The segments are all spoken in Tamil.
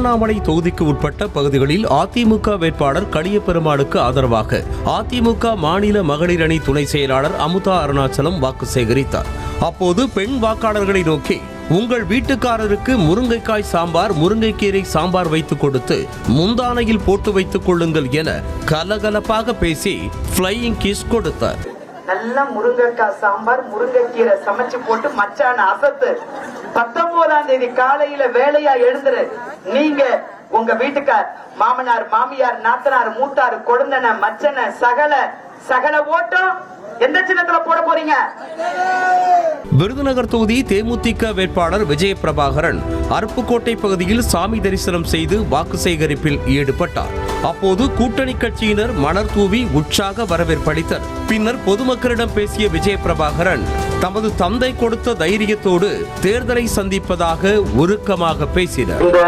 திருவண்ணாமலை தொகுதிக்கு உட்பட்ட பகுதிகளில் அதிமுக வேட்பாளர் கலியபெருமாளுக்கு ஆதரவாக அதிமுக மாநில மகளிர் அணி துணை செயலாளர் அமுதா அருணாச்சலம் வாக்கு சேகரித்தார். அப்போது பெண் வாக்காளர்களை நோக்கி, உங்கள் வீட்டுக்காரருக்கு முருங்கைக்காய் சாம்பார், முருங்கைக்கீரை சாம்பார் வைத்துக் கொடுத்து முந்தானையில் போட்டு வைத்துக் கொள்ளுங்கள் என கலகலப்பாக பேசி ஃப்ளையிங் கிஸ் கொடுத்தார். நல்லா முருங்கைக்காய் சாம்பார், முருங்கைக்கீரை சமைச்சு போட்டு மச்சான அசத்து. 19ஆம் தேதி காலையில வேலையா எழுந்துரு. நீங்க உங்க வீட்டுக்கார், மாமனார், மாமியார், நாத்தனார், மூத்தார், கொழுந்தன, மச்சன, சகல ஓட்டம் எந்த சின்னத்துல போட போறீங்க? விருதுநகர் தொகுதி தேமுதிக வேட்பாளர் விஜய பிரபாகரன் அருப்புக்கோட்டை பகுதியில் சாமி தரிசனம் செய்து வாக்கு சேகரிப்பில் ஈடுபட்டார். அப்போது கூட்டணி கட்சியினர் மலர் தூவி உற்சாக வரவேற்பளித்தனர். பின்னர் பொதுமக்களிடம் பேசிய விஜய பிரபாகரன் தமது தந்தை கொடுத்த தைரியத்தோடு தேர்தலை சந்திப்பதாக உருக்கமாக பேசினார். இந்த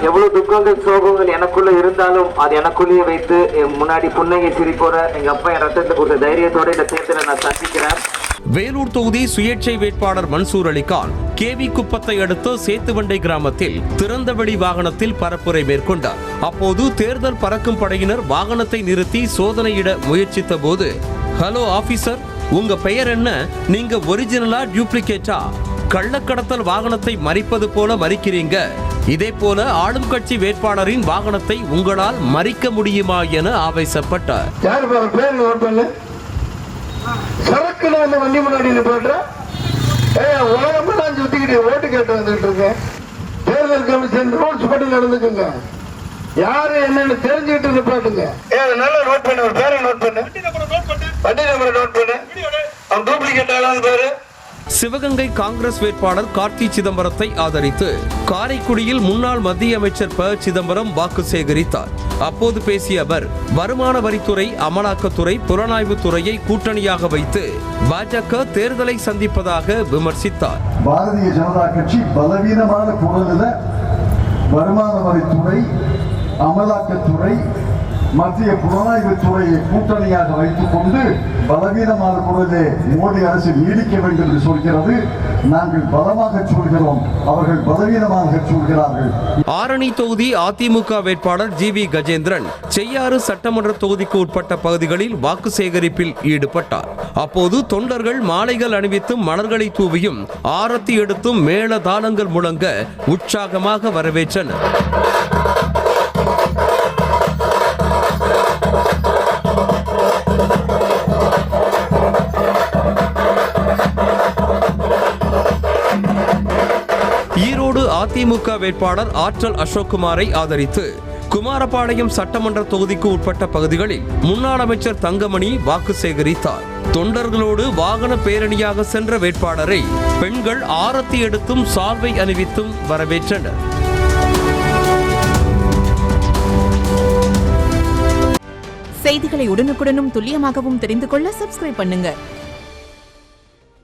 எவ்வளவு துக்கங்கள் சோகங்கள் எனக்குள்ள இருந்தாலும் அது எனக்குள்ளேயே வைத்து முன்னாடி புன்னகை சிரிப்போட எங்க அப்பா என் ரத்தத்தை கொடுத்த தைரியத்தோட இந்த தேர்தலை நான் சந்திக்கிறேன். வேலூர் தொகுதி சுயேட்சை வேட்பாளர் மன்சூர் அலிகான் கேவி குப்பத்தை அடுத்த சேத்துவண்டை கிராமத்தில் திறந்தவெளி வாகனத்தில் பரப்புரை மேற்கொண்டார். அப்போது தேர்தல் பறக்கும் படையினர் வாகனத்தை நிறுத்தி சோதனையிட முயற்சித்த போது, ஹலோ ஆபீசர், உங்க பெயர் என்ன? நீங்க ஒரிஜினலா டியூப்ளிகேட்டா? கள்ளக்கடத்தல் வாகனத்தை மறிப்பது போல மறிக்கிறீங்க. இதே போல ஆளும் கட்சி வேட்பாளரின் வாகனத்தை உங்களால் மறிக்க முடியுமா என ஆவேசப்பட்டார். சரக்குல வந்து வண்டி முன்னாடி போடுற உலகமெல்லாம் சுத்திக்கிட்டு ஓட்டு கேட்டு வந்துட்டு இருக்கேன். தேர்தல் கமிஷன் ரூல்ஸ் படி நடந்துக்குங்க. யாரு என்னன்னு தெரிஞ்சுக்கிட்டு நிப்பாட்டுங்க. நல்லா நோட் பண்ணு, ஒரு பேரை நோட் பண்ணு, வண்டி நம்பரை நோட் பண்ணு. அவன் டூப்ளிகேட் ஆளான்னு பேரு. சிவகங்கை காங்கிரஸ் வேட்பாளர் கார்த்தி சிதம்பரத்தை ஆதரித்து காரைக்குடியில் முன்னாள் மத்திய அமைச்சர் ப. சிதம்பரம் வாக்கு சேகரித்தார். அப்போது பேசிய அவர், வருமான வரித்துறை, அமலாக்கத்துறை, புலனாய்வுத் துறையை கூட்டணியாக வைத்து பாஜக தேர்தலை சந்திப்பதாக விமர்சித்தார். பாரதிய ஜனதா கட்சி பலவீனமான குரலில் வருமான வரித்துறை, அமலாக்கத்துறை, மத்திய புலனாய்வு துறையை கூட்டணியாக வைத்துக் கொண்டு பலவீனமான குரலே மோடி அரசு நீடிக்க வேண்டும் என்று சொல்கிறது. நாங்கள் பலமாக சொல்கிறோம், அவர்கள் பலவீனமாக சொல்கிறார்கள். ஆரணி தொகுதி அதிமுக வேட்பாளர் ஜி.வி. கஜேந்திரன் செய்யாறு சட்டமன்ற தொகுதிக்கு உட்பட்ட பகுதிகளில் வாக்கு சேகரிப்பில் ஈடுபட்டார். அப்போது தொண்டர்கள் மாலைகள் அணிவித்தும் மலர்களை தூவியும் ஆரத்தி எடுத்தும் மேள தாளங்கள் முழங்க உற்சாகமாக வரவேற்றனர். ஈரோடு அதிமுக வேட்பாளர் ஆற்றல் அசோக்குமாரை ஆதரித்து குமாரபாளையம் சட்டமன்ற தொகுதிக்கு உட்பட்ட பகுதிகளில் முன்னாள் அமைச்சர் தங்கமணி வாக்கு சேகரித்தார். தொண்டர்களோடு வாகன பேரணியாக சென்ற வேட்பாளரை பெண்கள் ஆரத்தி எடுத்தும் சால்வை அணிவித்தும் வரவேற்றனர். செய்திகளை உடனுக்குடனும் துல்லியமாகவும் தெரிந்து கொள்ள சப்ஸ்கிரைப் பண்ணுங்க.